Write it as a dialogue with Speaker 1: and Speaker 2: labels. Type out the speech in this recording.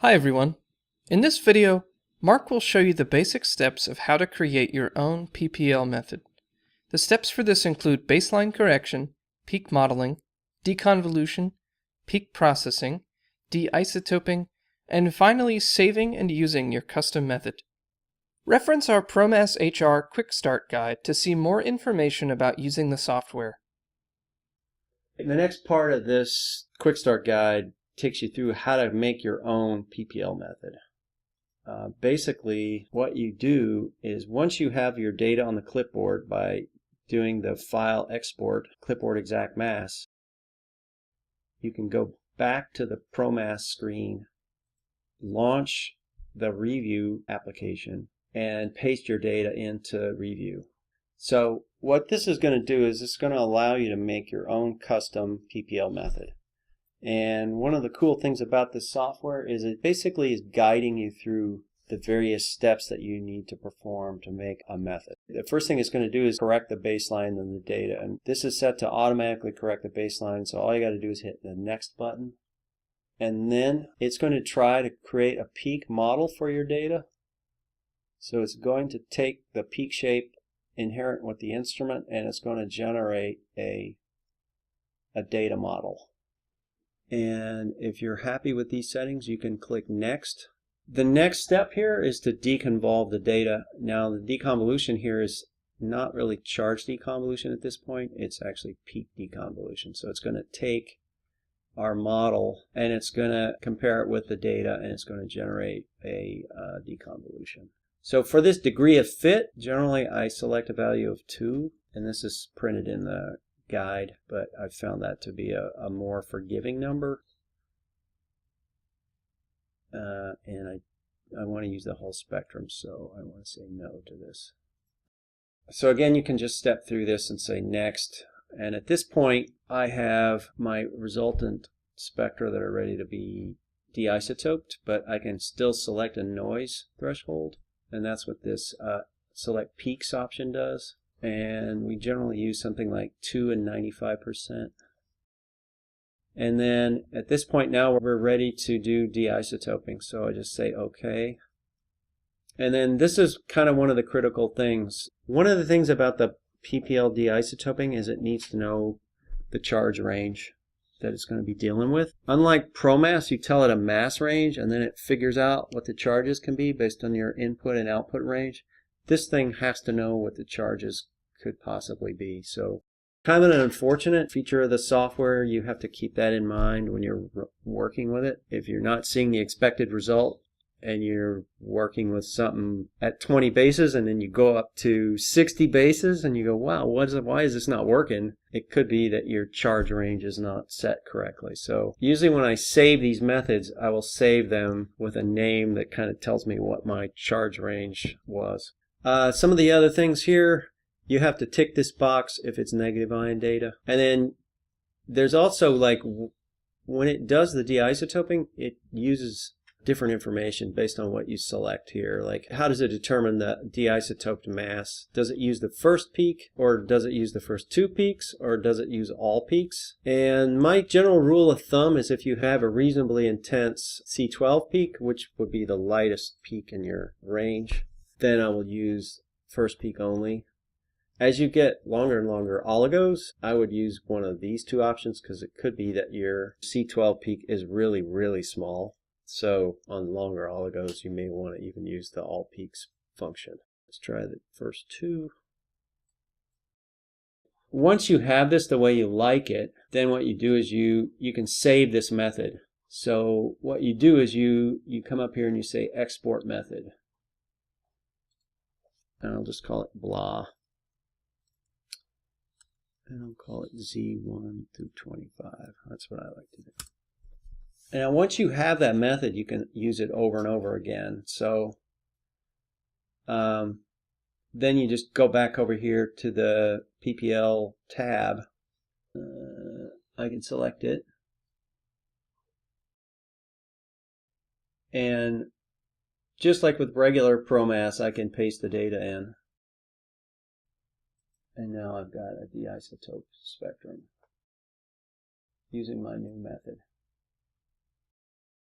Speaker 1: Hi everyone. In this video, Mark will show you the basic steps of how to create your own PPL method. The steps for this include baseline correction, peak modeling, deconvolution, peak processing, de-isotoping, and finally saving and using your custom method. Reference our ProMass HR Quick Start Guide to see more information about using the software.
Speaker 2: The next part of this Quick Start Guide takes you through how to make your own PPL method. Basically, what you do is once you have your data on the clipboard by doing the file export clipboard exact mass, you can go back to the ProMass screen, launch the review application, and paste your data into review. So what this is going to do is it's going to allow you to make your own custom PPL method. And one of the cool things about this software is it basically is guiding you through the various steps that you need to perform to make a method. The first thing it's going to do is correct the baseline and the data. And this is set to automatically correct the baseline, so all you got to do is hit the next button. And then it's going to try to create a peak model for your data. So it's going to take the peak shape inherent with the instrument and it's going to generate a data model. And if you're happy with these settings, you can click Next. The next step here is to deconvolve the data. Now the deconvolution here is not really charge deconvolution at this point, it's actually peak deconvolution. So it's going to take our model and it's going to compare it with the data and it's going to generate a deconvolution. So for this degree of fit, generally I select a value of 2, and this is printed in the guide, but I found that to be a more forgiving number. And I want to use the whole spectrum, so I want to say no to this. So again, you can just step through this and say next. And at this point, I have my resultant spectra that are ready to be de-isotoped, but I can still select a noise threshold. And that's what this select peaks option does. And we generally use something like 2 and 95%. And then at this point now we're ready to do de-isotoping. So I just say OK. And then this is kind of one of the critical things. One of the things about the PPL de-isotoping is it needs to know the charge range that it's going to be dealing with. Unlike ProMass, you tell it a mass range and then it figures out what the charges can be based on your input and output range. This thing has to know what the charges could possibly be. So kind of an unfortunate feature of the software. You have to keep that in mind when you're working with it. If you're not seeing the expected result and you're working with something at 20 bases and then you go up to 60 bases and you go, wow, why is this not working? It could be that your charge range is not set correctly. So usually when I save these methods, I will save them with a name that kind of tells me what my charge range was. Some of the other things here, you have to tick this box if it's negative ion data. And then there's also, like, when it does the de-isotoping, it uses different information based on what you select here. Like, how does it determine the de-isotoped mass? Does it use the first peak, or does it use the first 2 peaks, or does it use all peaks? And my general rule of thumb is if you have a reasonably intense C12 peak, which would be the lightest peak in your range, then I will use first peak only. As you get longer and longer oligos, I would use one of these 2 options because it could be that your C12 peak is really, really small. So on longer oligos, you may want to even use the all peaks function. Let's try the first 2. Once you have this the way you like it, then what you do is you can save this method. So what you do is you come up here and you say export method. And I'll just call it blah. And I'll call it Z1 through 25. That's what I like to do. And now once you have that method, you can use it over and over again. So then you just go back over here to the PPL tab. I can select it. And just like with regular ProMass, I can paste the data in. And now I've got a de-isotope spectrum using my new method.